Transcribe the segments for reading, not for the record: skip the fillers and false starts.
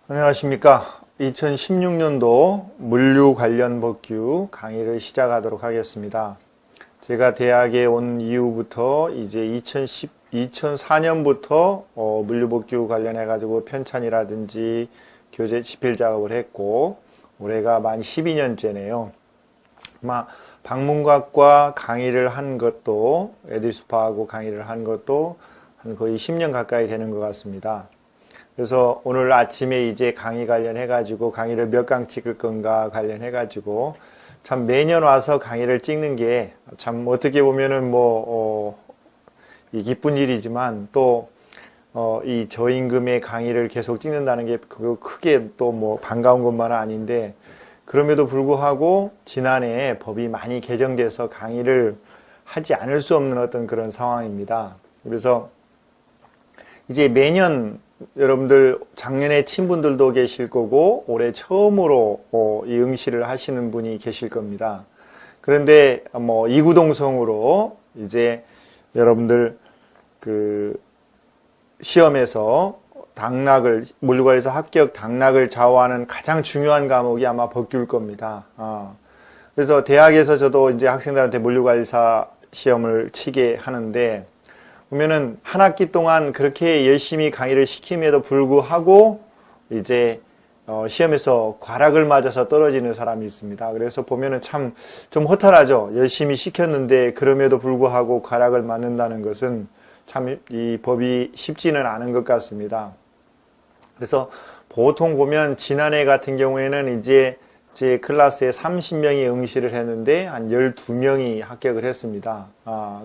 안녕하십니까. 2016년도 물류 관련 법규 강의를 시작하도록 하겠습니다. 제가 대학에 온 이후부터 이제 2004년부터 물류법규 관련해가지고 편찬이라든지 교재 집필 작업을 했고, 올해가 만 12년째네요. 아마 방문각과 강의를 한 것도, 에듀스파하고 강의를 한 것도 한 거의 10년 가까이 되는 것 같습니다. 그래서 오늘 아침에 이제 강의 관련해가지고 강의를 몇 강 찍을 건가 관련해가지고 참 매년 와서 강의를 찍는 게 참 어떻게 보면은 이 기쁜 일이지만 또 이 저임금의 강의를 계속 찍는다는 게 크게 또 반가운 것만은 아닌데, 그럼에도 불구하고 지난해 법이 많이 개정돼서 강의를 하지 않을 수 없는 어떤 그런 상황입니다. 그래서 이제 매년 여러분들 작년에 친분들도 계실 거고 올해 처음으로 이 응시를 하시는 분이 계실 겁니다. 그런데 이구동성으로 이제 여러분들 그 시험에서 물류관리사 합격 당락을 좌우하는 가장 중요한 과목이 아마 법규일 겁니다. 그래서 대학에서 저도 이제 학생들한테 물류관리사 시험을 치게 하는데, 보면은 한 학기 동안 그렇게 열심히 강의를 시킴에도 불구하고 이제 시험에서 과락을 맞아서 떨어지는 사람이 있습니다. 그래서 보면은 참 좀 허탈하죠. 열심히 시켰는데 그럼에도 불구하고 과락을 맞는다는 것은 참 이 법이 쉽지는 않은 것 같습니다. 그래서 보통 보면 지난해 같은 경우에는 이제 제 클래스에 30명이 응시를 했는데 한 12명이 합격을 했습니다.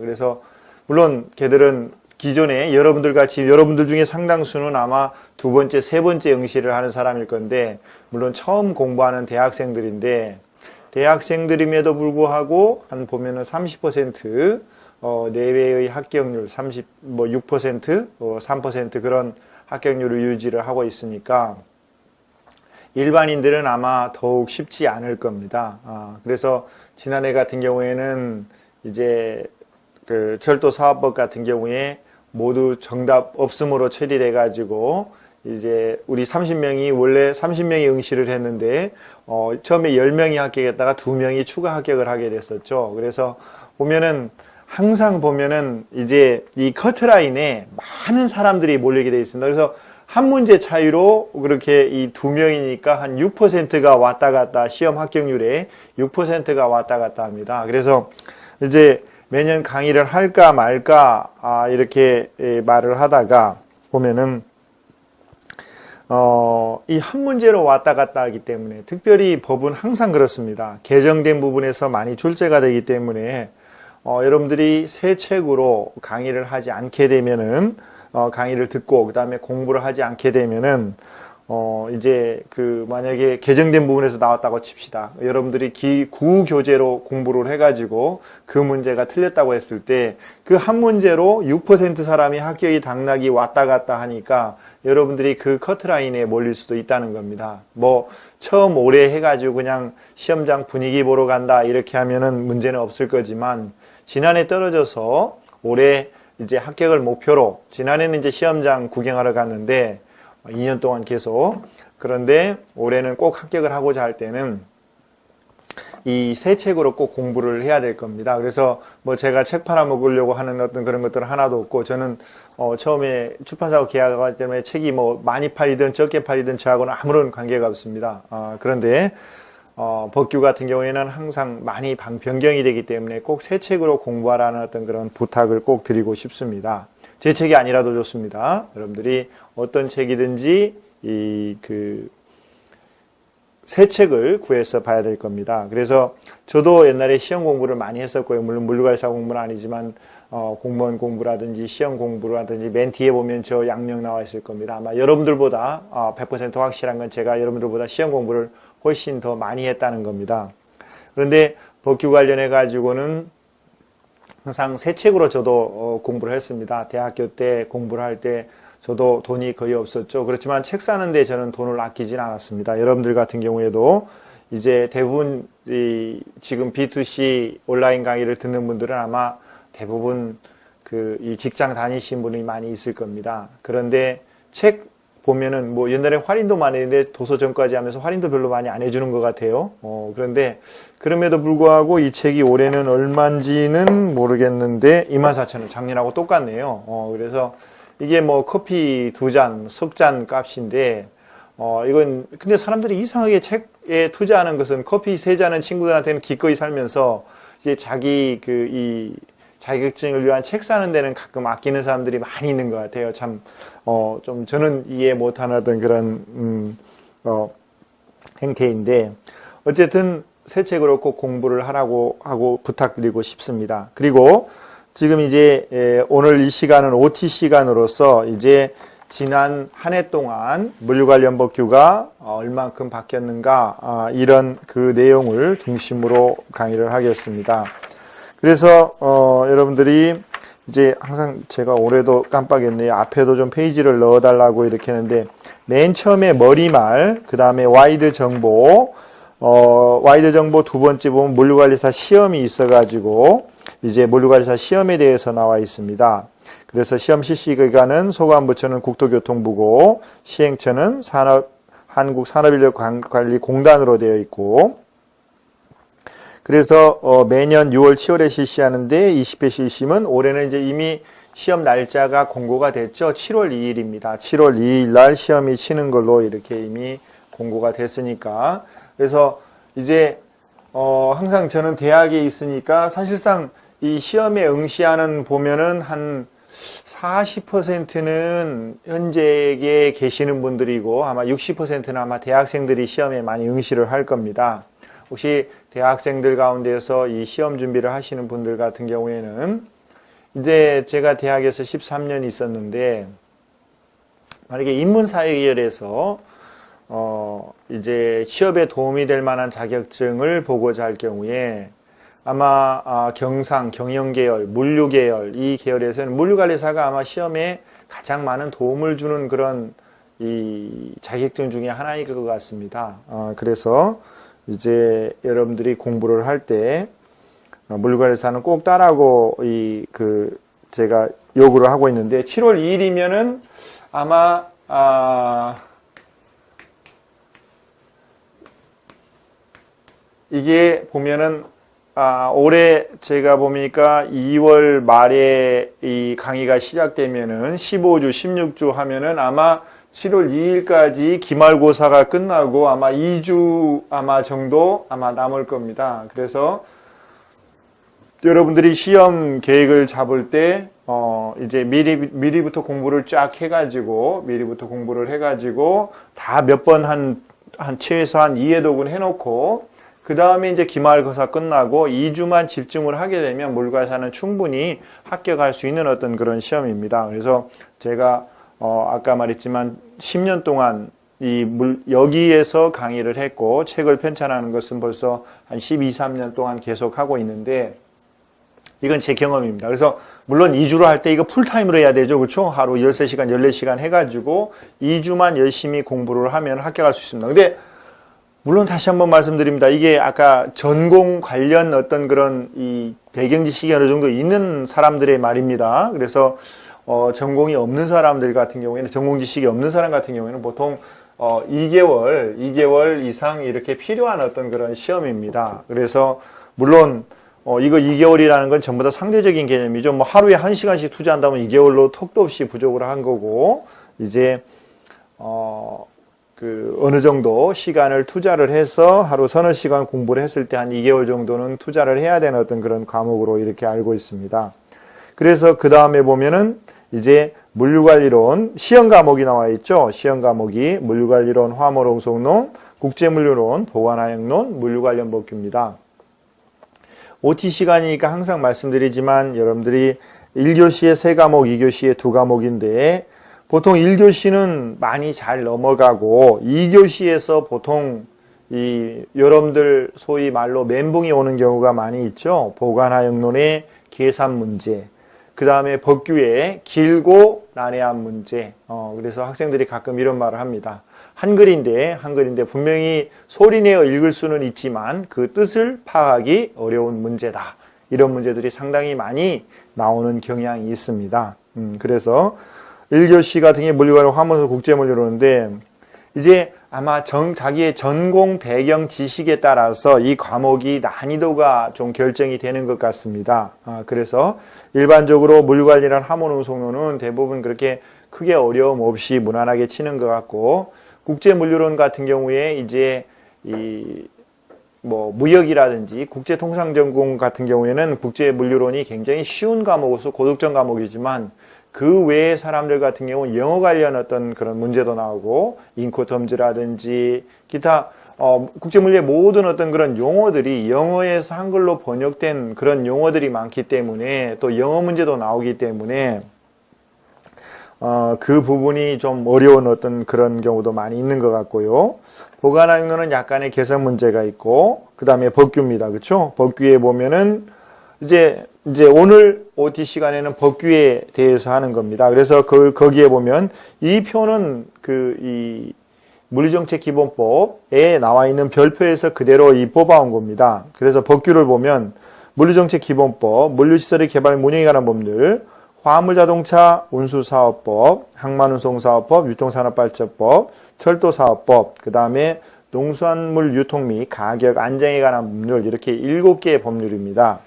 그래서 물론 걔들은 기존에 여러분들 같이 여러분들 중에 상당수는 아마 두 번째, 세 번째 응시를 하는 사람일 건데, 물론 처음 공부하는 대학생들인데, 대학생들임에도 불구하고 한 보면은 30% 내외의 합격률 6%, 3% 그런 합격률을 유지를 하고 있으니까 일반인들은 아마 더욱 쉽지 않을 겁니다. 그래서 지난해 같은 경우에는 이제 그 철도사업법 같은 경우에 모두 정답 없음으로 처리돼 가지고 이제 우리 30명이 원래 30명이 응시를 했는데 처음에 10명이 합격했다가 2명이 추가 합격을 하게 됐었죠. 그래서 보면은 항상 보면은 이제 이 커트라인에 많은 사람들이 몰리게 돼 있습니다. 그래서 한 문제 차이로 그렇게 이 2명이니까 한 6%가 왔다 갔다, 시험 합격률에 6%가 왔다 갔다 합니다. 그래서 이제 매년 강의를 할까 말까 이렇게 말을 하다가 보면은 이 한 문제로 왔다 갔다 하기 때문에, 특별히 법은 항상 그렇습니다. 개정된 부분에서 많이 출제가 되기 때문에 여러분들이 새 책으로 강의를 하지 않게 되면은 강의를 듣고 그 다음에 공부를 하지 않게 되면은 이제 만약에 개정된 부분에서 나왔다고 칩시다. 여러분들이 구교재로 공부를 해가지고 그 문제가 틀렸다고 했을 때 그 한 문제로 6% 사람이 합격이 당락이 왔다 갔다 하니까 여러분들이 그 커트라인에 몰릴 수도 있다는 겁니다. 처음 올해 해가지고 그냥 시험장 분위기 보러 간다 이렇게 하면은 문제는 없을 거지만, 지난해 떨어져서 올해 이제 합격을 목표로, 지난해는 이제 시험장 구경하러 갔는데 2년 동안 계속, 그런데 올해는 꼭 합격을 하고자 할 때는 이 새 책으로 꼭 공부를 해야 될 겁니다. 그래서 제가 책 팔아먹으려고 하는 어떤 그런 것들은 하나도 없고, 저는 처음에 출판사하고 계약하기 때문에 책이 많이 팔리든 적게 팔리든 저하고는 아무런 관계가 없습니다. 그런데 법규 같은 경우에는 항상 많이 변경이 되기 때문에 꼭 새 책으로 공부하라는 어떤 그런 부탁을 꼭 드리고 싶습니다. 제 책이 아니라도 좋습니다. 여러분들이 어떤 책이든지 새 책을 구해서 봐야 될 겁니다. 그래서 저도 옛날에 시험 공부를 많이 했었고요. 물론 물류관리사 공부는 아니지만 공무원 공부라든지 시험 공부라든지 맨 뒤에 보면 저 양명 나와 있을 겁니다. 아마 여러분들보다 100% 확실한 건 제가 여러분들보다 시험 공부를 훨씬 더 많이 했다는 겁니다. 그런데 법규 관련해 가지고는 항상 새 책으로 저도 공부를 했습니다. 대학교 때 공부를 할 때 저도 돈이 거의 없었죠. 그렇지만 책 사는데 저는 돈을 아끼진 않았습니다. 여러분들 같은 경우에도 이제 대부분 지금 B2C 온라인 강의를 듣는 분들은 아마 대부분 이 직장 다니신 분이 많이 있을 겁니다. 그런데 책 보면은 뭐 옛날에 할인도 많이 했는데 도서점까지 하면서 할인도 별로 많이 안 해주는 것 같아요. 그런데 그럼에도 불구하고 이 책이 올해는 얼마인지는 모르겠는데 24,000원, 작년하고 똑같네요. 그래서 이게 뭐 커피 2잔, 석 잔 값인데 이건 근데 사람들이 이상하게 책에 투자하는 것은 커피 3잔은 친구들한테는 기꺼이 살면서 이제 자기 이 자격증을 위한 책 사는 데는 가끔 아끼는 사람들이 많이 있는 것 같아요. 참, 좀 저는 이해 못하는 그런, 행태인데, 어쨌든 새 책으로 꼭 공부를 하라고 하고 부탁드리고 싶습니다. 그리고 지금 이제 오늘 이 시간은 OT 시간으로서 이제 지난 한 해 동안 물류관련법규가 얼만큼 바뀌었는가, 이런 그 내용을 중심으로 강의를 하겠습니다. 그래서 여러분들이 이제 항상 제가 올해도 깜빡했네요. 앞에도 좀 페이지를 넣어달라고 이렇게 했는데 맨 처음에 머리말, 그 다음에 와이드 정보, 와이드 정보 두 번째 보면 물류관리사 시험이 있어가지고 이제 물류관리사 시험에 대해서 나와 있습니다. 그래서 시험 실시 기관은 소관부처는 국토교통부고 시행처는 한국산업인력관리공단으로 되어 있고, 그래서 매년 6월, 7월에 실시하는데 20회 실시는 올해는 이제 이미 시험 날짜가 공고가 됐죠. 7월 2일입니다. 7월 2일 날 시험이 치는 걸로 이렇게 이미 공고가 됐으니까. 그래서 이제 항상 저는 대학에 있으니까 사실상 이 시험에 응시하는 보면은 한 40%는 현재에 계시는 분들이고 아마 60%는 아마 대학생들이 시험에 많이 응시를 할 겁니다. 혹시 대학생들 가운데서 이 시험 준비를 하시는 분들 같은 경우에는 이제 제가 대학에서 13년 있었는데 만약에 인문사회계열에서 이제 취업에 도움이 될 만한 자격증을 보고자 할 경우에 아마 경상, 경영계열, 물류계열 이 계열에서는 물류관리사가 아마 시험에 가장 많은 도움을 주는 그런 이 자격증 중에 하나일 것 같습니다. 그래서 이제 여러분들이 공부를 할 때 물류관리사는 꼭 따라하고 제가 요구를 하고 있는데 7월 2일이면은 아마 이게 보면은 올해 제가 보니까 2월 말에 이 강의가 시작되면은 15주, 16주 하면은 아마 7월 2일까지 기말고사가 끝나고 아마 2주 정도 남을 겁니다. 그래서 여러분들이 시험 계획을 잡을 때 이제 미리부터 공부를 쫙 해가지고 다 몇 번 한 최소한 2회독은 해놓고 그 다음에 이제 기말고사 끝나고 2주만 집중을 하게 되면 물관사는 충분히 합격할 수 있는 어떤 그런 시험입니다. 그래서 제가 아까 말했지만 10년 동안 여기에서 강의를 했고 책을 편찬하는 것은 벌써 한 12, 13년 동안 계속 하고 있는데 이건 제 경험입니다. 그래서 물론 2주로 할 때 이거 풀타임으로 해야 되죠. 그렇죠? 하루 13시간, 14시간 해가지고 2주만 열심히 공부를 하면 합격할 수 있습니다. 근데 물론 다시 한번 말씀드립니다. 이게 아까 전공 관련 어떤 그런 이 배경 지식이 어느 정도 있는 사람들의 말입니다. 그래서 전공이 없는 사람들 같은 경우에는 전공 지식이 없는 사람 같은 경우에는 보통 2개월 이상 이렇게 필요한 어떤 그런 시험입니다. 그래서 물론 이거 2개월이라는 건 전부 다 상대적인 개념이죠. 뭐 하루에 1시간씩 투자한다면 2개월로 턱도 없이 부족을 한 거고 이제 어느 정도 시간을 투자를 해서 하루 서너 시간 공부를 했을 때 한 2개월 정도는 투자를 해야 되는 어떤 그런 과목으로 이렇게 알고 있습니다. 그래서 그 다음에 보면은 이제 물류관리론 시험 과목이 나와 있죠. 시험 과목이 물류관리론, 화물운송론, 국제물류론, 보관하역론, 물류관련법규입니다. OT 시간이니까 항상 말씀드리지만 여러분들이 1교시에 3과목, 2교시에 2과목인데 보통 1교시는 많이 잘 넘어가고 2교시에서 보통 여러분들 소위 말로 멘붕이 오는 경우가 많이 있죠. 보관하역론의 계산 문제, 그 다음에 법규의 길고 난해한 문제. 그래서 학생들이 가끔 이런 말을 합니다. 한글인데 분명히 소리내어 읽을 수는 있지만 그 뜻을 파악하기 어려운 문제다. 이런 문제들이 상당히 많이 나오는 경향이 있습니다. 그래서 1교시 같은 게 물리관리 화문서 국제물리로는데 이제 아마 자기의 전공 배경 지식에 따라서 이 과목이 난이도가 좀 결정이 되는 것 같습니다. 그래서 일반적으로 물리관리란 화문운송로는 대부분 그렇게 크게 어려움 없이 무난하게 치는 것 같고, 국제물리론 같은 경우에 이제 무역이라든지 국제통상전공 같은 경우에는 국제물리론이 굉장히 쉬운 과목으로서 고득점 과목이지만 그 외의 사람들 같은 경우는 영어 관련 어떤 그런 문제도 나오고 인코텀즈라든지 기타 국제물리의 모든 어떤 그런 용어들이 영어에서 한글로 번역된 그런 용어들이 많기 때문에 또 영어 문제도 나오기 때문에 그 부분이 좀 어려운 어떤 그런 경우도 많이 있는 것 같고요. 보관학로는 약간의 개선 문제가 있고, 그 다음에 법규입니다. 그렇죠? 법규에 보면은 이제 오늘 OT 시간에는 법규에 대해서 하는 겁니다. 그래서 거기에 보면 이 표는 이 물리정책기본법에 나와 있는 별표에서 그대로 뽑아온 겁니다. 그래서 법규를 보면 물리정책기본법, 물류시설의 개발 운영에 관한 법률, 화물자동차 운수사업법, 항만운송사업법, 유통산업발전법, 철도사업법, 그 다음에 농수산물 유통 및 가격 안정에 관한 법률, 이렇게 7개의 법률입니다.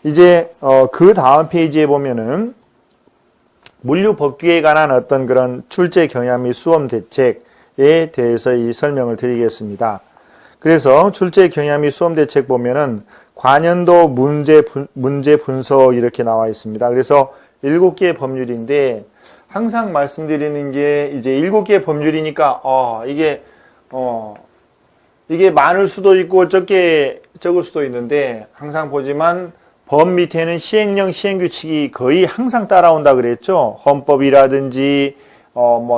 이제 그 다음 페이지에 보면은 물류법규에 관한 어떤 그런 출제 경향 및 수험 대책에 대해서 이 설명을 드리겠습니다. 그래서 출제 경향 및 수험 대책 보면은 관연도 문제 분석 이렇게 나와 있습니다. 그래서 7개의 법률인데 항상 말씀드리는 게 이제 7개의 법률이니까 이게 많을 수도 있고 적을 수도 있는데 항상 보지만 법 밑에는 시행령 시행규칙이 거의 항상 따라온다 그랬죠. 헌법이라든지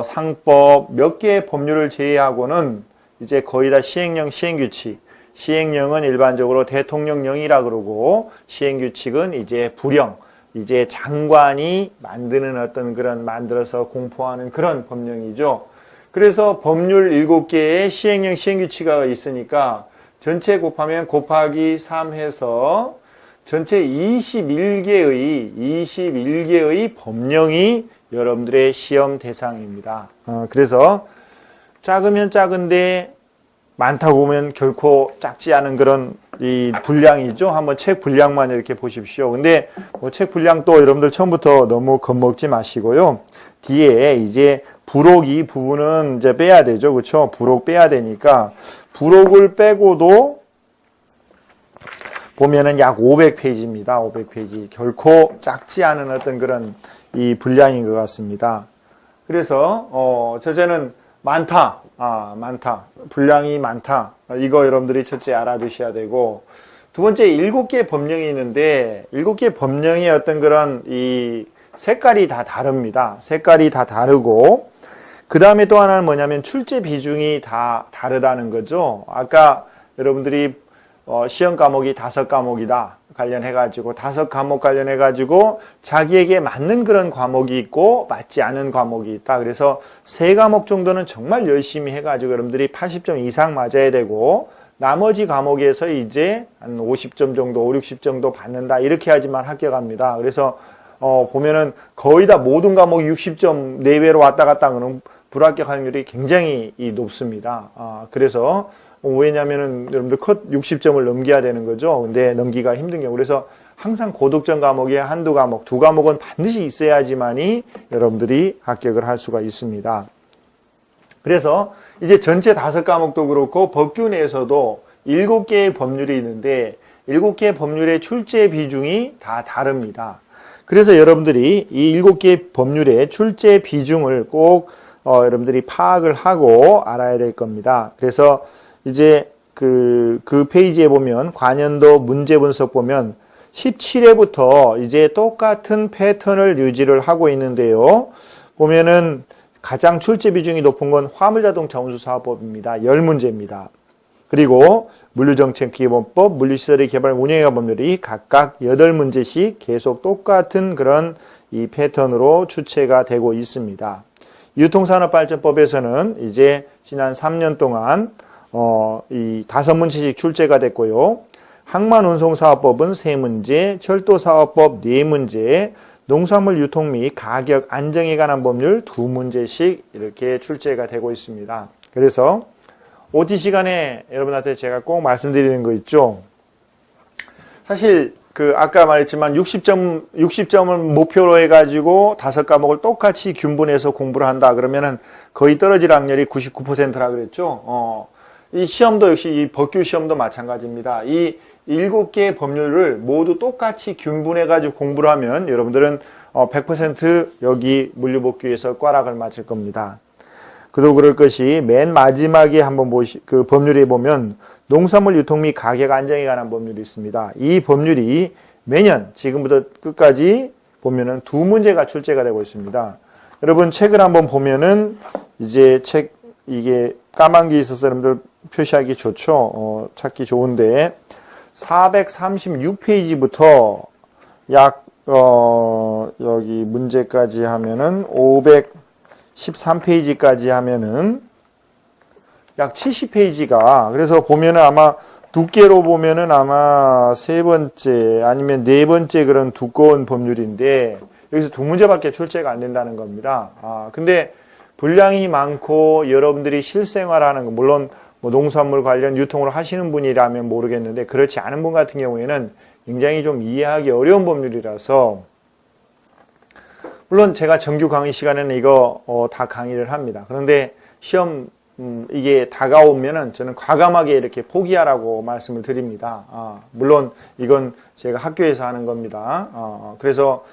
상법 몇 개의 법률을 제외하고는 이제 거의 다 시행령 시행규칙. 시행령은 일반적으로 대통령령이라 그러고 시행규칙은 이제 부령, 이제 장관이 만드는 어떤 그런 만들어서 공포하는 그런 법령이죠. 그래서 법률 7개의 시행령 시행규칙이 있으니까 전체 곱하면 곱하기 3 해서 전체 21개의 법령이 여러분들의 시험 대상입니다. 그래서 작으면 작은데 많다고 보면 결코 작지 않은 그런 이 분량이죠. 한번 책 분량만 이렇게 보십시오. 근데 책 분량도 여러분들 처음부터 너무 겁먹지 마시고요. 뒤에 이제 부록 이 부분은 이제 빼야 되죠. 그렇죠? 부록 빼야 되니까 부록을 빼고도 보면은 약 500페이지입니다. 500페이지. 결코 작지 않은 어떤 그런 이 분량인 것 같습니다. 그래서 첫째는 많다. 분량이 많다. 이거 여러분들이 첫째 알아두셔야 되고, 두 번째 7개 법령이 있는데 7개 법령의 어떤 그런 이 색깔이 다 다릅니다. 색깔이 다 다르고, 그 다음에 또 하나는 뭐냐면 출제 비중이 다 다르다는 거죠. 아까 여러분들이 시험 과목이 5과목이다 관련해가지고 5과목 관련해가지고 자기에게 맞는 그런 과목이 있고 맞지 않은 과목이 있다. 그래서 3과목 정도는 정말 열심히 해가지고 여러분들이 80점 이상 맞아야 되고 나머지 과목에서 이제 한 50점 정도, 5, 60 정도 받는다. 이렇게 하지만 합격합니다. 그래서 보면은 거의 다 모든 과목이 60점 내외로 왔다 갔다 하는 불합격 확률이 굉장히 높습니다. 그래서 왜냐면은 여러분들 컷 60점을 넘겨야 되는 거죠. 근데 넘기가 힘든 경우. 그래서 항상 고득점 과목에 한두 과목, 2과목은 반드시 있어야지만이 여러분들이 합격을 할 수가 있습니다. 그래서 이제 전체 5과목도 그렇고 법규 내에서도 7개의 법률이 있는데 7개의 법률의 출제 비중이 다 다릅니다. 그래서 여러분들이 이 7개의 법률의 출제 비중을 꼭 여러분들이 파악을 하고 알아야 될 겁니다. 그래서 이제 그 페이지에 보면 관연도 문제 분석 보면 17회부터 이제 똑같은 패턴을 유지를 하고 있는데요. 보면은 가장 출제 비중이 높은 건 화물자동차 운수사업법입니다. 10문제입니다. 그리고 물류정책기본법, 물류시설의 개발 운영의 법률이 각각 8문제씩 계속 똑같은 그런 이 패턴으로 추체가 되고 있습니다. 유통산업발전법에서는 이제 지난 3년 동안 이 5문제씩 출제가 됐고요. 항만운송사업법은 3문제, 철도사업법 4문제, 농산물 유통 및 가격 안정에 관한 법률 2문제씩 이렇게 출제가 되고 있습니다. 그래서 OT 시간에 여러분한테 제가 꼭 말씀드리는 거 있죠. 사실 아까 말했지만 60점을 목표로 해가지고 5과목을 똑같이 균분해서 공부를 한다 그러면은 거의 떨어질 확률이 99%라 그랬죠. 이 시험도 역시 이 법규 시험도 마찬가지입니다. 이 7개의 법률을 모두 똑같이 균분해가지고 공부를 하면 여러분들은 100% 여기 물류법규에서 꽈락을 맞을 겁니다. 그도 그럴 것이 맨 마지막에 한번 그 법률에 보면 농산물 유통 및 가격 안정에 관한 법률이 있습니다. 이 법률이 매년 지금부터 끝까지 보면은 2문제가 출제가 되고 있습니다. 여러분 책을 한번 보면은 이제 책 이게 까만 게 있어서 여러분들 표시하기 좋죠. 찾기 좋은데 436페이지부터 약 여기 문제까지 하면은 513페이지까지 하면은 약 70페이지가 그래서 보면은 아마 두께로 보면은 아마 3번째 아니면 4번째 그런 두꺼운 법률인데 여기서 2문제밖에 출제가 안 된다는 겁니다. 근데 분량이 많고 여러분들이 실생활하는 거 물론 뭐 농산물 관련 유통을 하시는 분이라면 모르겠는데 그렇지 않은 분 같은 경우에는 굉장히 좀 이해하기 어려운 법률이라서 물론 제가 정규 강의 시간에는 이거 다 강의를 합니다. 그런데 시험 이게 다가오면은 저는 과감하게 이렇게 포기하라고 말씀을 드립니다. 물론 이건 제가 학교에서 하는 겁니다. 그래서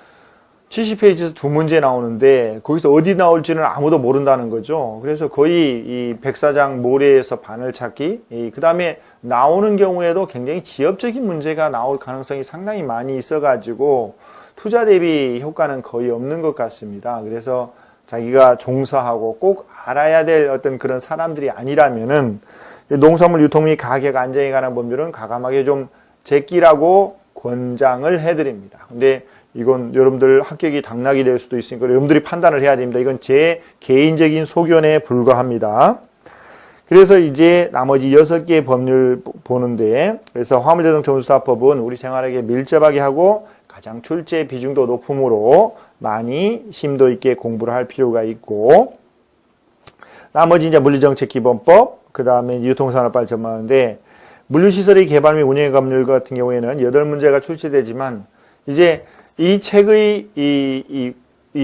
70페이지에서 2문제 나오는데 거기서 어디 나올지는 아무도 모른다는 거죠. 그래서 거의 이 백사장 모래에서 바늘 찾기 그 다음에 나오는 경우에도 굉장히 지엽적인 문제가 나올 가능성이 상당히 많이 있어가지고 투자 대비 효과는 거의 없는 것 같습니다. 그래서 자기가 종사하고 꼭 알아야 될 어떤 그런 사람들이 아니라면은 농산물 유통 및 가격 안정에 관한 법률은 과감하게 좀 제끼라고 권장을 해드립니다. 근데 이건 여러분들 합격이 당락이 될 수도 있으니까 여러분들이 판단을 해야 됩니다. 이건 제 개인적인 소견에 불과합니다. 그래서 이제 나머지 6개의 법률 보는데 그래서 화물자동차 운수사법은 우리 생활에게 밀접하게 하고 가장 출제 비중도 높으므로 많이 심도 있게 공부를 할 필요가 있고 나머지 이제 물류정책기본법 그 다음에 유통산업발 전망하는데 물류시설의 개발 및 운영 법률 같은 경우에는 8문제가 출제되지만 이제 이 책의 이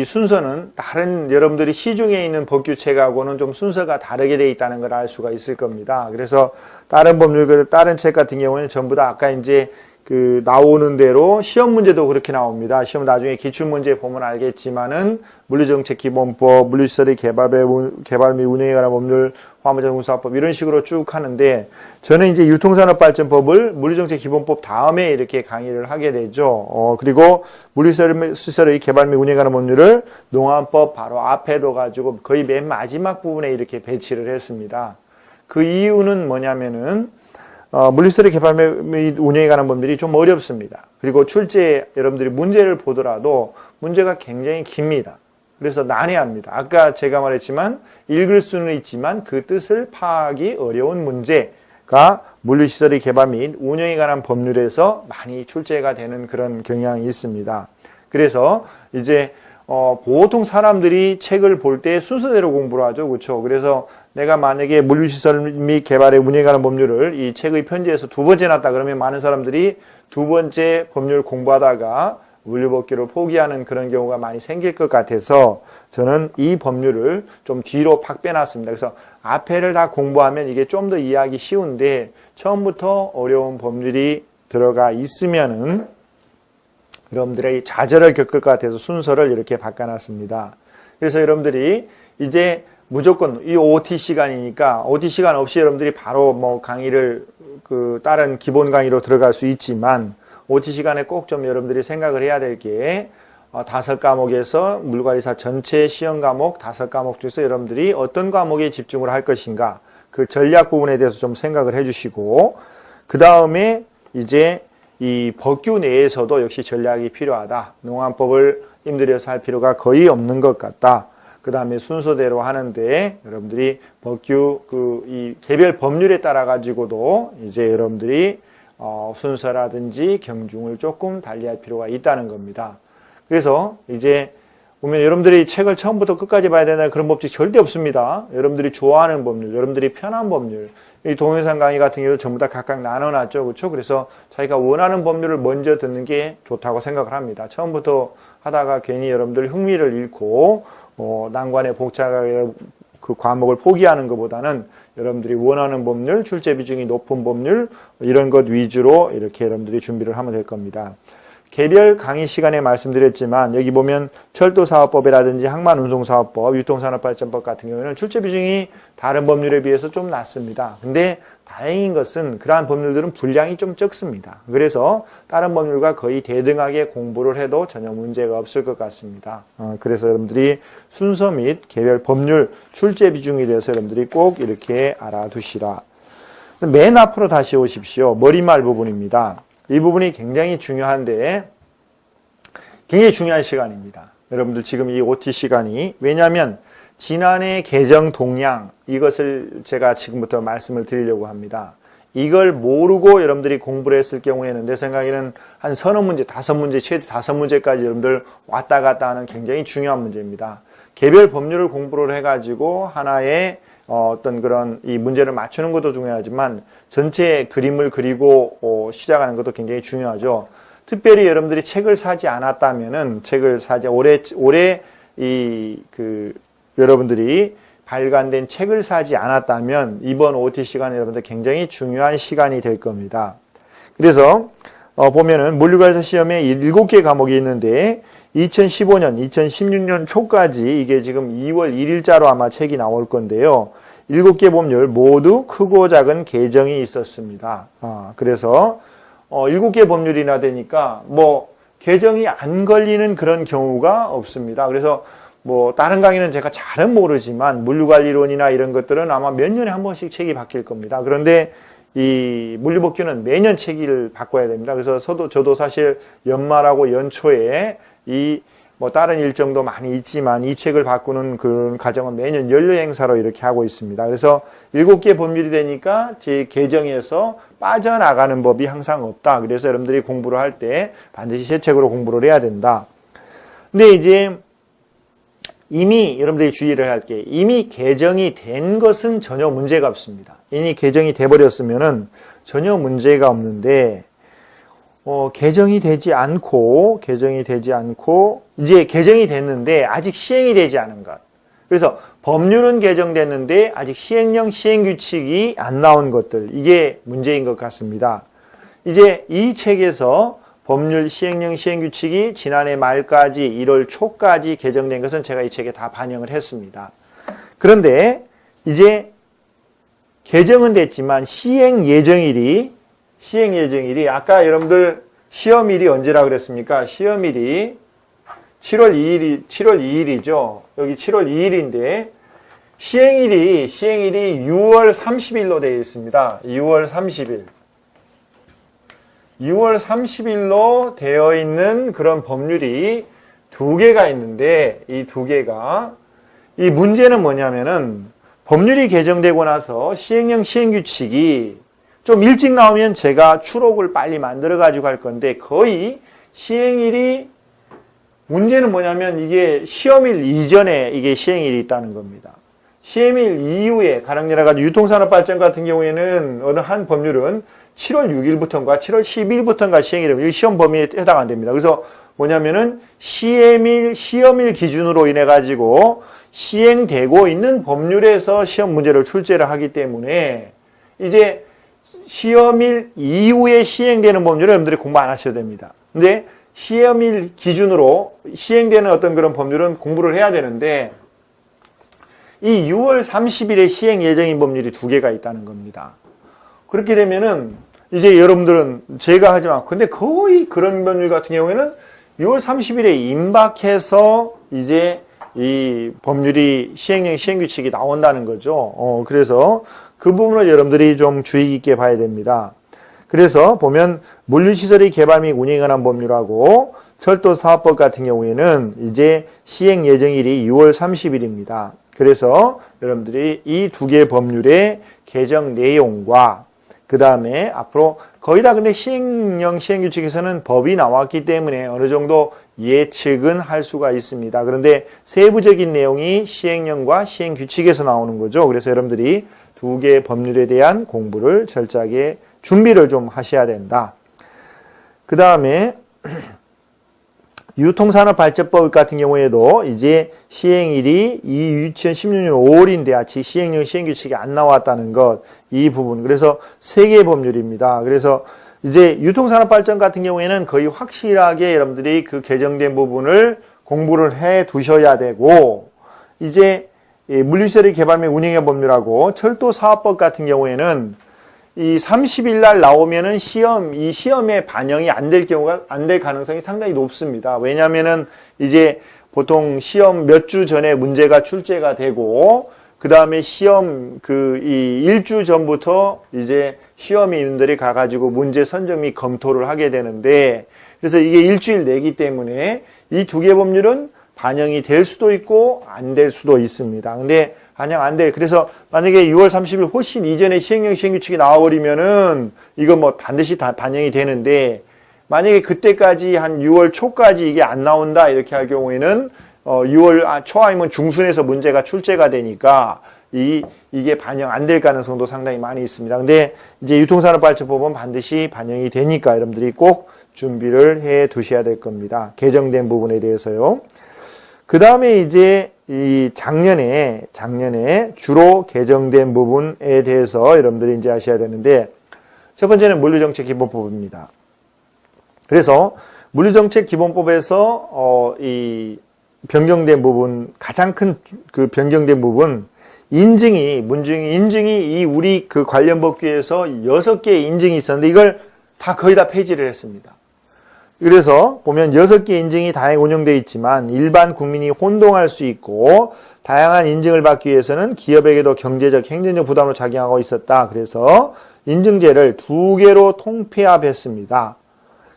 순서는 다른 여러분들이 시중에 있는 법규책하고는 좀 순서가 다르게 되어 있다는 걸 알 수가 있을 겁니다. 그래서 다른 법률, 다른 책 같은 경우는 전부 다 아까 이제 나오는 대로 시험 문제도 그렇게 나옵니다. 시험 나중에 기출문제 보면 알겠지만은 물류정책기본법, 물류시설의 개발 및 운영에 관한 법률, 화물자동차법 이런 식으로 쭉 하는데 저는 이제 유통산업발전법을 물류정책기본법 다음에 이렇게 강의를 하게 되죠. 그리고 물류시설의 개발 및 운영에 관한 법률을 농안법 바로 앞에 둬가지고 거의 맨 마지막 부분에 이렇게 배치를 했습니다. 그 이유는 뭐냐면은 물류시설의 개발 및 운영에 관한 법률이 좀 어렵습니다. 그리고 출제 여러분들이 문제를 보더라도 문제가 굉장히 깁니다. 그래서 난해합니다. 아까 제가 말했지만 읽을 수는 있지만 그 뜻을 파악하기 어려운 문제가 물류시설의 개발 및 운영에 관한 법률에서 많이 출제가 되는 그런 경향이 있습니다. 그래서 이제 보통 사람들이 책을 볼 때 순서대로 공부를 하죠. 그렇죠? 그래서 내가 만약에 물류시설 및 개발의 운영에 관한 법률을 이 책의 편지에서 2번째 놨다 그러면 많은 사람들이 2번째 법률 공부하다가 물류법규를 포기하는 그런 경우가 많이 생길 것 같아서 저는 이 법률을 좀 뒤로 팍 빼놨습니다. 그래서 앞에를 다 공부하면 이게 좀 더 이해하기 쉬운데 처음부터 어려운 법률이 들어가 있으면은 여러분들의 좌절을 겪을 것 같아서 순서를 이렇게 바꿔놨습니다. 그래서 여러분들이 이제 무조건 이 OT 시간이니까 OT 시간 없이 여러분들이 바로 뭐 강의를 다른 기본 강의로 들어갈 수 있지만 OT 시간에 꼭 좀 여러분들이 생각을 해야 될 게 5과목에서 물관리사 전체 시험 과목 5과목 중에서 여러분들이 어떤 과목에 집중을 할 것인가 그 전략 부분에 대해서 좀 생각을 해주시고 그 다음에 이제 이 법규 내에서도 역시 전략이 필요하다. 농안법을 임들여서 할 필요가 거의 없는 것 같다. 그 다음에 순서대로 하는데 여러분들이 법규 이 개별 법률에 따라 가지고도 이제 여러분들이 순서라든지 경중을 조금 달리할 필요가 있다는 겁니다. 그래서 이제 보면 여러분들이 책을 처음부터 끝까지 봐야 되는 그런 법칙 절대 없습니다. 여러분들이 좋아하는 법률, 여러분들이 편한 법률, 이 동영상 강의 같은 경우는 전부 다 각각 나눠놨죠. 그렇죠? 그래서 자기가 원하는 법률을 먼저 듣는 게 좋다고 생각을 합니다. 처음부터 하다가 괜히 여러분들 흥미를 잃고 난관에 복잡하게 그 과목을 포기하는 것보다는 여러분들이 원하는 법률, 출제 비중이 높은 법률 이런 것 위주로 이렇게 여러분들이 준비를 하면 될 겁니다. 개별 강의 시간에 말씀드렸지만 여기 보면 철도사업법이라든지 항만운송사업법, 유통산업발전법 같은 경우에는 출제 비중이 다른 법률에 비해서 좀 낮습니다. 근데 다행인 것은 그러한 법률들은 분량이 좀 적습니다. 그래서 다른 법률과 거의 대등하게 공부를 해도 전혀 문제가 없을 것 같습니다. 그래서 여러분들이 순서 및 개별 법률 출제 비중에 대해서 여러분들이 꼭 이렇게 알아두시라. 맨 앞으로 다시 오십시오. 머리말 부분입니다. 이 부분이 굉장히 중요한데 굉장히 중요한 시간입니다. 여러분들 지금 이 OT 시간이 왜냐하면 지난해 개정 동향 이것을 제가 지금부터 말씀을 드리려고 합니다. 이걸 모르고 여러분들이 공부를 했을 경우에는 내 생각에는 한 서너 문제, 5문제, 최대 5문제까지 여러분들 왔다 갔다 하는 굉장히 중요한 문제입니다. 개별 법률을 공부를 해가지고 하나의 어떤 그런 이 문제를 맞추는 것도 중요하지만 전체 그림을 그리고 시작하는 것도 굉장히 중요하죠. 특별히 여러분들이 책을 사지 않았다면은 책을 사지 올해 여러분들이 발간된 책을 사지 않았다면 이번 OT 시간은 여러분들 굉장히 중요한 시간이 될 겁니다. 그래서 보면은 물리과에서 시험에 7개 과목이 있는데 2015년, 2016년 초까지 이게 지금 2월 1일자로 아마 책이 나올 건데요. 7개 법률 모두 크고 작은 개정이 있었습니다. 그래서 7개 법률이나 되니까 개정이 안 걸리는 그런 경우가 없습니다. 그래서 다른 강의는 제가 잘은 모르지만 물류관리론이나 이런 것들은 아마 몇 년에 한 번씩 책이 바뀔 겁니다. 그런데 이 물류법규는 매년 책을 바꿔야 됩니다. 그래서 저도 사실 연말하고 연초에 다른 일정도 많이 있지만 이 책을 바꾸는 그런 과정은 매년 연례 행사로 이렇게 하고 있습니다. 그래서 7개 법률이 되니까 제 개정에서 빠져나가는 법이 항상 없다. 그래서 여러분들이 공부를 할 때 반드시 새 책으로 공부를 해야 된다. 근데 이제 이미 여러분들이 주의를 할 게 이미 개정이 된 것은 전혀 문제가 없습니다. 이미 개정이 돼버렸으면은 전혀 문제가 없는데 개정이 되지 않고 이제 개정이 됐는데 아직 시행이 되지 않은 것. 그래서 법률은 개정됐는데 아직 시행령 시행규칙이 안 나온 것들 이게 문제인 것 같습니다. 이제 이 책에서 법률 시행령 시행규칙이 지난해 말까지 1월 초까지 개정된 것은 제가 이 책에 다 반영을 했습니다. 그런데 이제 개정은 됐지만 시행 예정일이 아까 여러분들 시험일이 언제라 그랬습니까? 시험일이 7월 2일이죠. 여기 7월 2일인데 시행일이 6월 30일로 되어 있습니다. 6월 30일. 6월 30일로 되어 있는 그런 법률이 2개가 있는데 이 2개가 이 문제는 뭐냐면은 법률이 개정되고 나서 시행령 시행규칙이 좀 일찍 나오면 제가 추록을 빨리 만들어 가지고 할 건데 거의 시행일이 문제는 뭐냐면 이게 시험일 이전에 이게 시행일이 있다는 겁니다. 시행일 이후에 가령 여러 가지 유통산업발전 같은 경우에는 어느 한 법률은 7월 6일부터인가 7월 12일부터인가 시행일이면 시험 범위에 해당 안 됩니다. 그래서 뭐냐면은 시험일 기준으로 인해 가지고 시행되고 있는 법률에서 시험 문제를 출제를 하기 때문에 이제 시험일 이후에 시행되는 법률을 여러분들이 공부 안 하셔도 됩니다. 근데 시험일 기준으로 시행되는 어떤 그런 법률은 공부를 해야 되는데 이 6월 30일에 시행 예정인 법률이 2개가 있다는 겁니다. 그렇게 되면은 이제 여러분들은 제가 하지만 근데 거의 그런 법률 같은 경우에는 6월 30일에 임박해서 이제 이 법률이 시행령 시행규칙이 나온다는 거죠. 그래서 그 부분을 여러분들이 좀 주의 깊게 봐야 됩니다. 그래서 보면 물류시설의 개발 및 운영에 관한 법률하고 철도사업법 같은 경우에는 이제 시행 예정일이 6월 30일입니다. 그래서 여러분들이 이 2개 법률의 개정 내용과 그 다음에 앞으로 거의 다 근데 시행령 시행규칙에서는 법이 나왔기 때문에 어느 정도 예측은 할 수가 있습니다. 그런데 세부적인 내용이 시행령과 시행규칙에서 나오는 거죠. 그래서 여러분들이 두 개의 법률에 대한 공부를 철저하게 준비를 좀 하셔야 된다. 그 다음에 유통산업발전법 같은 경우에도 이제 시행일이 2016년 5월인데 아직 시행령 시행규칙이 안 나왔다는 것, 이 부분. 그래서 세 개의 법률입니다. 그래서 이제 유통산업발전 같은 경우에는 거의 확실하게 여러분들이 그 개정된 부분을 공부를 해 두셔야 되고, 이제 물류시설의 개발 및 운영의 법률하고 철도사업법 같은 경우에는 이 30일 날 나오면은 이 시험에 반영이 안 될 경우가, 안 될 가능성이 상당히 높습니다. 왜냐면은 이제 보통 시험 몇 주 전에 문제가 출제가 되고, 그 다음에 시험 이 일주 전부터 이제 시험인들이 가가지고 문제 선정 및 검토를 하게 되는데, 그래서 이게 일주일 내기 때문에 이 두 개 법률은 반영이 될 수도 있고 안 될 수도 있습니다. 근데 반영 안 돼. 그래서 만약에 6월 30일 훨씬 이전에 시행령 시행규칙이 나와버리면은 이거 뭐 반드시 다 반영이 되는데, 만약에 그때까지 한 6월 초까지 이게 안 나온다 이렇게 할 경우에는 6월 초 아니면 중순에서 문제가 출제가 되니까 이게 반영 안 될 가능성도 상당히 많이 있습니다. 근데 이제 유통산업발전법은 반드시 반영이 되니까 여러분들이 꼭 준비를 해 두셔야 될 겁니다. 개정된 부분에 대해서요. 그 다음에 이제 이 작년에 주로 개정된 부분에 대해서 여러분들이 이제 아셔야 되는데, 첫 번째는 물류정책기본법입니다. 그래서 물류정책기본법에서 이 변경된 부분, 가장 큰 그 변경된 부분, 인증이 이 우리 그 관련 법규에서 6개의 인증이 있었는데 이걸 거의 다 폐지를 했습니다. 그래서 보면 6개 인증이 다양하게 운영되어 있지만 일반 국민이 혼동할 수 있고, 다양한 인증을 받기 위해서는 기업에게도 경제적, 행정적 부담을 작용하고 있었다. 그래서 인증제를 2개로 통폐합했습니다.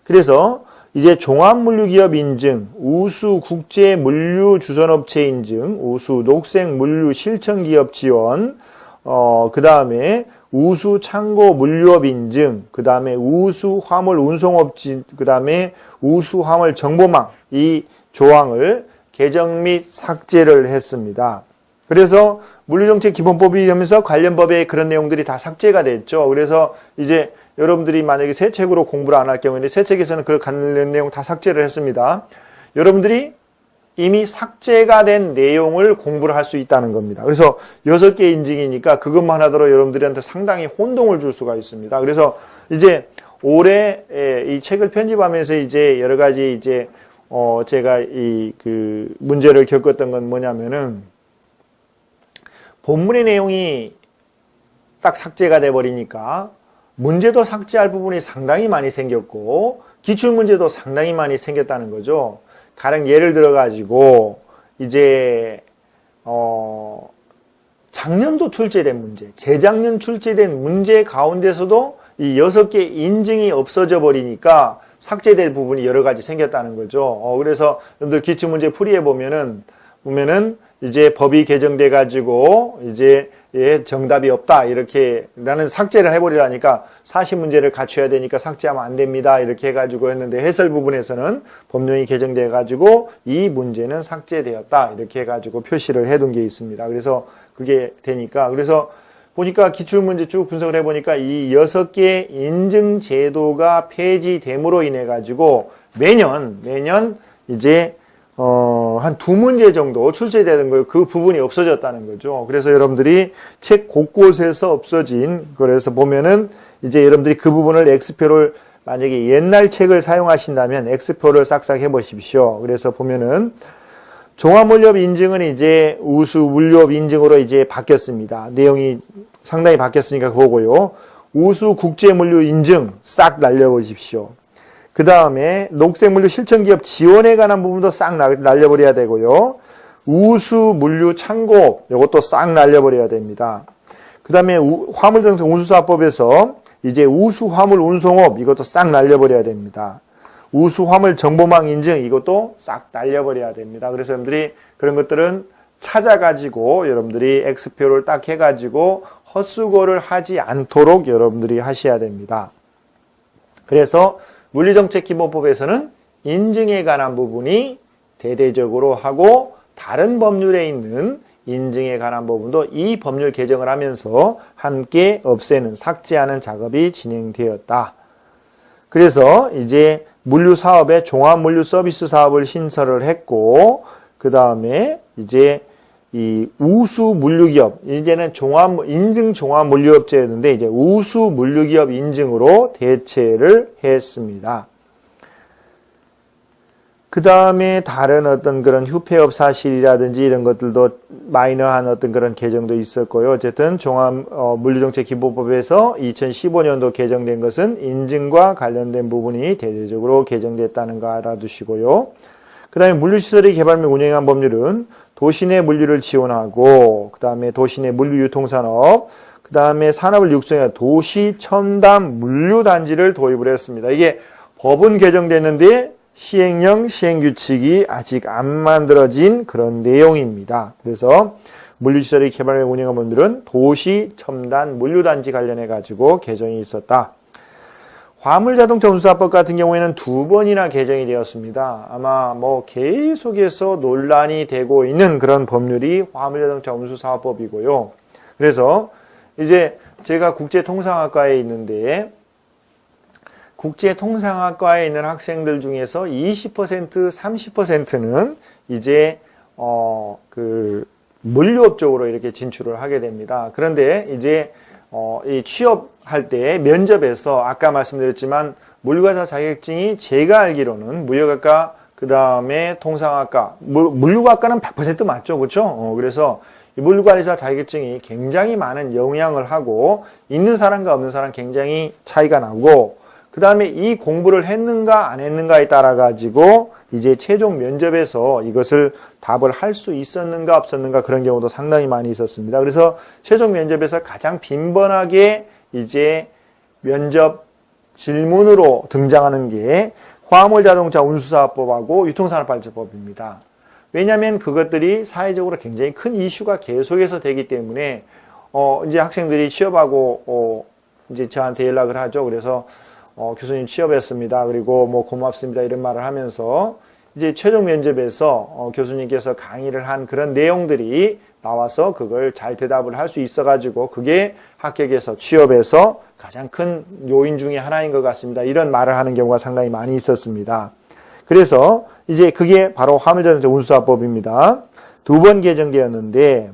그래서 이제 종합물류기업 인증, 우수 국제물류주선업체 인증, 우수 녹색물류실천기업 지원, 그 다음에 우수 창고 물류업 인증, 그 다음에 우수 화물 운송업, 그 다음에 우수 화물 정보망, 이 조항을 개정 및 삭제를 했습니다. 그래서 물류정책기본법이 되면서 관련 법에 그런 내용들이 다 삭제가 됐죠. 그래서 이제 여러분들이 만약에 새 책으로 공부를 안 할 경우에 새 책에서는 그 관련 내용 다 삭제를 했습니다. 여러분들이 이미 삭제가 된 내용을 공부를 할 수 있다는 겁니다. 그래서 6개 인증이니까 그것만 하더라도 여러분들한테 상당히 혼동을 줄 수가 있습니다. 그래서 이제 올해 이 책을 편집하면서 이제 여러 가지 이제 제가 그 문제를 겪었던 건 뭐냐면은, 본문의 내용이 딱 삭제가 돼 버리니까 문제도 삭제할 부분이 상당히 많이 생겼고 기출문제도 상당히 많이 생겼다는 거죠. 가령 예를 들어 가지고 이제 작년도 출제된 문제, 재작년 출제된 문제 가운데서도 이 6개 인증이 없어져 버리니까 삭제될 부분이 여러 가지 생겼다는 거죠. 그래서 여러분들 기출문제 풀이해 보면은 이제 법이 개정돼 가지고 이제 정답이 없다 이렇게 나는 삭제를 해버리라니까 40문제를 갖춰야 되니까 삭제하면 안 됩니다 이렇게 해가지고 했는데, 해설 부분에서는 법령이 개정돼 가지고 이 문제는 삭제되었다 이렇게 해가지고 표시를 해둔 게 있습니다. 그래서 그게 되니까, 그래서 보니까 기출문제 쭉 분석을 해보니까 이 6개 인증 제도가 폐지됨으로 인해 가지고 매년 이제 한 2문제 정도 출제되는 거예요. 그 부분이 없어졌다는 거죠. 그래서 여러분들이 책 곳곳에서 없어진, 그래서 보면은 이제 여러분들이 그 부분을 X표를, 만약에 옛날 책을 사용하신다면 X표를 싹싹 해 보십시오. 그래서 보면은 종합물류업 인증은 이제 우수 물류업 인증으로 이제 바뀌었습니다. 내용이 상당히 바뀌었으니까 그거고요. 우수 국제물류 인증 싹 날려보십시오. 그 다음에 녹색물류 실천기업 지원에 관한 부분도 싹 날려버려야 되고요. 우수 물류 창고 이것도 싹 날려버려야 됩니다. 그 다음에 화물등송 운수사업법에서 이제 우수 화물 운송업 이것도 싹 날려버려야 됩니다. 우수 화물 정보망 인증 이것도 싹 날려버려야 됩니다. 그래서 여러분들이 그런 것들은 찾아가지고 여러분들이 X표를 딱 해가지고 헛수고를 하지 않도록 여러분들이 하셔야 됩니다. 그래서 물류정책기본법에서는 인증에 관한 부분이 대대적으로 하고 다른 법률에 있는 인증에 관한 부분도 이 법률 개정을 하면서 함께 없애는 삭제하는 작업이 진행되었다. 그래서 이제 물류사업에 종합물류서비스 사업을 신설을 했고 그 다음에 이제 이 우수물류기업 이제는 인증 종합물류업체였는데 이제 우수물류기업 인증으로 대체를 했습니다. 그 다음에 다른 어떤 그런 휴폐업 사실이라든지 이런 것들도 마이너한 어떤 그런 개정도 있었고요. 어쨌든 종합물류정책기본법에서 2015년도 개정된 것은 인증과 관련된 부분이 대대적으로 개정됐다는 거 알아두시고요. 그 다음에 물류시설의 개발 및 운영한 법률은 도시내 물류를 지원하고 그 다음에 도시내 물류유통산업 그 다음에 산업을 육성해 도시첨단 물류단지를 도입을 했습니다. 이게 법은 개정됐는데 시행령, 시행규칙이 아직 안 만들어진 그런 내용입니다. 그래서 물류시설의 개발 및 운영한 법률은 도시첨단 물류단지 관련해 가지고 개정이 있었다. 화물자동차 운수사법 같은 경우에는 2번이나 개정이 되었습니다. 아마 계속해서 논란이 되고 있는 그런 법률이 화물자동차 운수사업법이고요. 그래서 이제 제가 국제통상학과에 있는데 국제통상학과에 있는 학생들 중에서 20%, 30%는 이제 물류업 쪽으로 이렇게 진출을 하게 됩니다. 그런데 이제 이 취업할 때 면접에서 아까 말씀드렸지만 물류가사 자격증이 제가 알기로는 무역학과 그 다음에 통상학과 물류학과는 100% 맞죠, 그렇죠? 그래서 이 물류관리사 자격증이 굉장히 많은 영향을 하고 있는 사람과 없는 사람 굉장히 차이가 나고 그 다음에 이 공부를 했는가 안 했는가에 따라 가지고 이제 최종 면접에서 이것을 답을 할 수 있었는가 없었는가 그런 경우도 상당히 많이 있었습니다. 그래서 최종 면접에서 가장 빈번하게 이제 면접 질문으로 등장하는 게 화물자동차 운수사업법하고 유통산업발전법입니다. 왜냐하면 그것들이 사회적으로 굉장히 큰 이슈가 계속해서 되기 때문에 이제 학생들이 취업하고 이제 저한테 연락을 하죠. 그래서 교수님 취업했습니다. 그리고 고맙습니다. 이런 말을 하면서 이제 최종 면접에서 교수님께서 강의를 한 그런 내용들이 나와서 그걸 잘 대답을 할 수 있어가지고 그게 합격해서 취업에서 가장 큰 요인 중에 하나인 것 같습니다. 이런 말을 하는 경우가 상당히 많이 있었습니다. 그래서 이제 그게 바로 화물자동차 운수사업법입니다. 2번 개정되었는데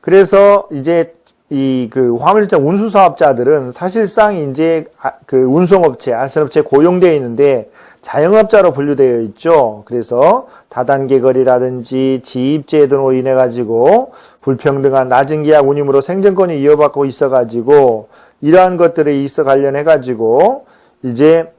그래서 이제 화물자동차 운수사업자들은 사실상 이제 운송업체, 아산업체에 고용되어 있는데 자영업자로 분류되어 있죠. 그래서 다단계 거리라든지 지입제 등으로 인해 가지고 불평등한 낮은 계약 운임으로 생존권이 이어받고 있어 가지고 이러한 것들에 있어 관련해 가지고 이제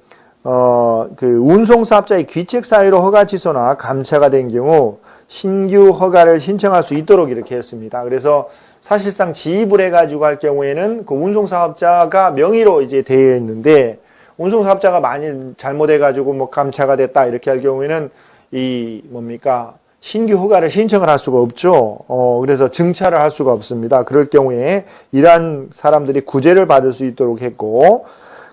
운송사업자의 귀책 사유로 허가 취소나 감차가 된 경우 신규 허가를 신청할 수 있도록 이렇게 했습니다. 그래서 사실상 지입을 해가지고 할 경우에는 그 운송사업자가 명의로 이제 되어 있는데 운송사업자가 많이 잘못해가지고 감차가 됐다 이렇게 할 경우에는 신규 허가를 신청을 할 수가 없죠. 그래서 증차를 할 수가 없습니다. 그럴 경우에 이러한 사람들이 구제를 받을 수 있도록 했고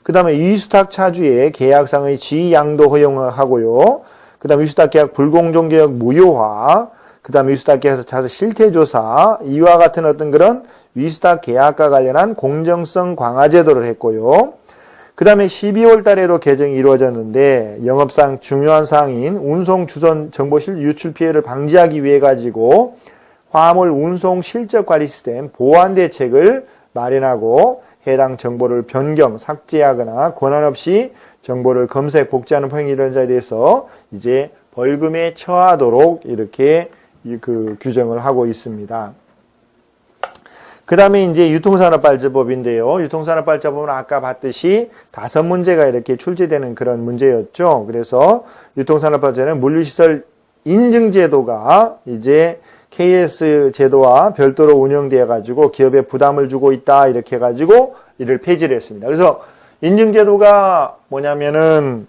그 다음에 위수탁 차주의 계약상의 지양도 허용하고요. 그 다음에 위수탁 계약 불공정 계약 무효화 그 다음에 위수탁 계약에서 자서 실태조사 이와 같은 어떤 그런 위수탁 계약과 관련한 공정성 강화 제도를 했고요. 그 다음에 12월 달에도 개정이 이루어졌는데 영업상 중요한 사항인 운송 주선 정보실 유출 피해를 방지하기 위해 가지고 화물 운송 실적 관리 시스템 보안 대책을 마련하고 해당 정보를 변경, 삭제하거나 권한 없이 정보를 검색, 복제하는 행위를 자에 대해서 이제 벌금에 처하도록 이렇게 규정을 하고 있습니다. 그 다음에 이제 유통산업발전법인데요. 유통산업발전법은 아까 봤듯이 5문제가 이렇게 출제되는 그런 문제였죠. 그래서 유통산업발전은 물류시설 인증제도가 이제 KS 제도와 별도로 운영되어 가지고 기업에 부담을 주고 있다 이렇게 해 가지고 이를 폐지를 했습니다. 그래서 인증제도가 뭐냐면은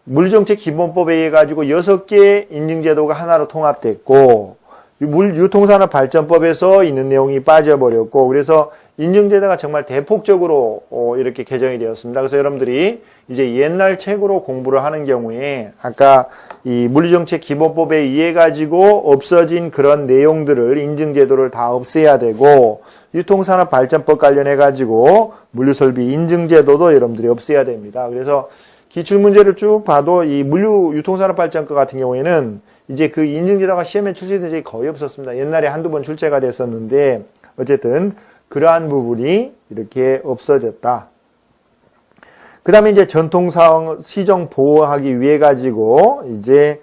물정책 기본법에 의해 가지고 6개 인증제도가 하나로 통합됐고 유통산업발전법에서 있는 내용이 빠져버렸고 그래서 인증제도가 정말 대폭적으로 이렇게 개정이 되었습니다. 그래서 여러분들이 이제 옛날 책으로 공부를 하는 경우에 아까 이 물리정책 기본법에 의해 가지고 없어진 그런 내용들을 인증제도를 다 없애야 되고 유통산업발전법 관련해 가지고 물류설비 인증제도도 여러분들이 없애야 됩니다. 그래서 기출문제를 쭉 봐도 이 물류유통산업발전법 같은 경우에는 이제 그 인증제도가 시험에 출제된 적이 거의 없었습니다. 옛날에 한두 번 출제가 됐었는데 어쨌든 그러한 부분이 이렇게 없어졌다. 그 다음에 이제 전통사항 시정 보호하기 위해 가지고 이제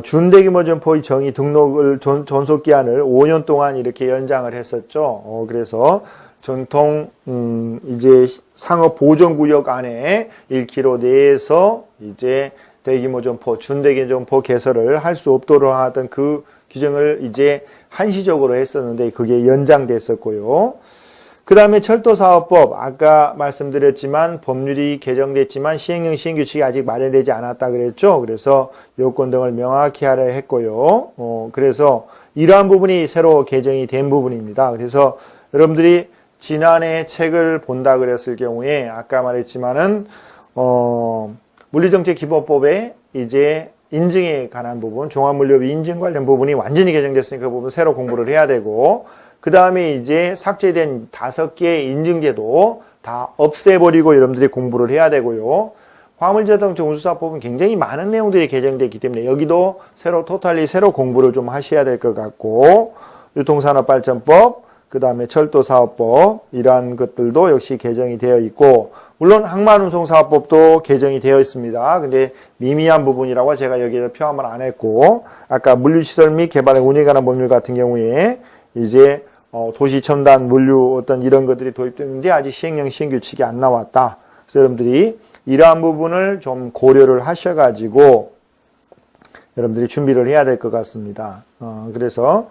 준대규모 점포의 정의 등록을 존속기한을 5년 동안 이렇게 연장을 했었죠. 그래서 전통 이제 상업 보존구역 안에 1km 내에서 이제 대규모 점포, 준대규모 점포 개설을 할 수 없도록 하던 그 규정을 이제 한시적으로 했었는데 그게 연장됐었고요. 그 다음에 철도사업법, 아까 말씀드렸지만 법률이 개정됐지만 시행령 시행규칙이 아직 마련되지 않았다 그랬죠. 그래서 요건 등을 명확히 하려 했고요. 그래서 이러한 부분이 새로 개정이 된 부분입니다. 그래서 여러분들이 지난해 책을 본다 그랬을 경우에 아까 말했지만은 물리정책 기본법에 이제 인증에 관한 부분, 종합물류비 인증 관련 부분이 완전히 개정됐으니까 그 부분 새로 공부를 해야 되고 그 다음에 이제 삭제된 5개의 인증제도 다 없애버리고 여러분들이 공부를 해야 되고요. 화물자동차 운수사법은 굉장히 많은 내용들이 개정됐기 때문에 여기도 토탈리 새로 공부를 좀 하셔야 될 것 같고 유통산업발전법, 그 다음에 철도사업법 이러한 것들도 역시 개정이 되어 있고 물론 항만운송사업법도 개정이 되어 있습니다. 근데 미미한 부분이라고 제가 여기에 표함을 안 했고 아까 물류시설 및 개발의 운영에 관한 법률 같은 경우에 이제 도시첨단 물류 어떤 이런 것들이 도입됐는데 아직 시행령 시행규칙이 안 나왔다. 그래서 여러분들이 이러한 부분을 좀 고려를 하셔가지고 여러분들이 준비를 해야 될 것 같습니다. 그래서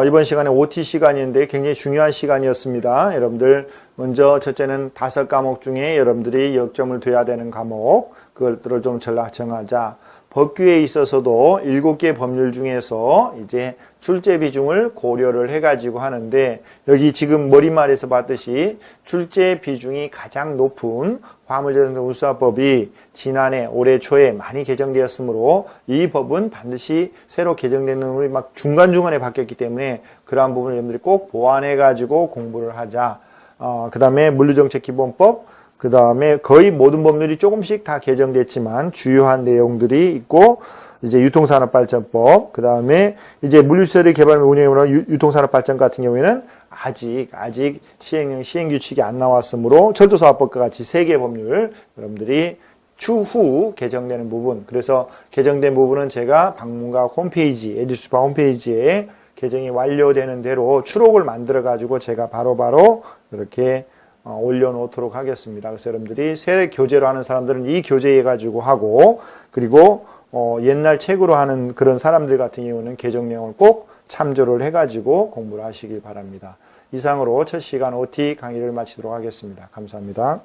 이번 시간에 OT 시간인데 굉장히 중요한 시간이었습니다. 여러분들 먼저 첫째는 5과목 중에 여러분들이 역점을 둬야 되는 과목 그것들을 좀 정하자. 법규에 있어서도 7개 법률 중에서 이제 출제 비중을 고려를 해가지고 하는데 여기 지금 머릿말에서 봤듯이 출제 비중이 가장 높은 화물자동차-운수사법이 지난해 올해 초에 많이 개정되었으므로 이 법은 반드시 새로 개정되는 부분이 막 중간중간에 바뀌었기 때문에 그러한 부분을 여러분들이 꼭 보완해가지고 공부를 하자. 그 다음에 물류정책기본법 그 다음에 거의 모든 법률이 조금씩 다 개정됐지만 주요한 내용들이 있고 이제 유통산업발전법 그 다음에 이제 물류시설의 개발 및 운영으로 유통산업발전 같은 경우에는 아직 시행령 시행규칙이 안 나왔으므로 철도사업법과 같이 3개 법률 여러분들이 추후 개정되는 부분 그래서 개정된 부분은 제가 방문각 홈페이지 에듀스파 홈페이지에 개정이 완료되는 대로 추록을 만들어 가지고 제가 바로바로 이렇게 올려놓도록 하겠습니다. 그래서 여러분들이 새 교재로 하는 사람들은 이 교재 해가지고 하고 그리고 옛날 책으로 하는 그런 사람들 같은 경우는 개정 내용을 꼭 참조를 해가지고 공부를 하시길 바랍니다. 이상으로 첫 시간 OT 강의를 마치도록 하겠습니다. 감사합니다.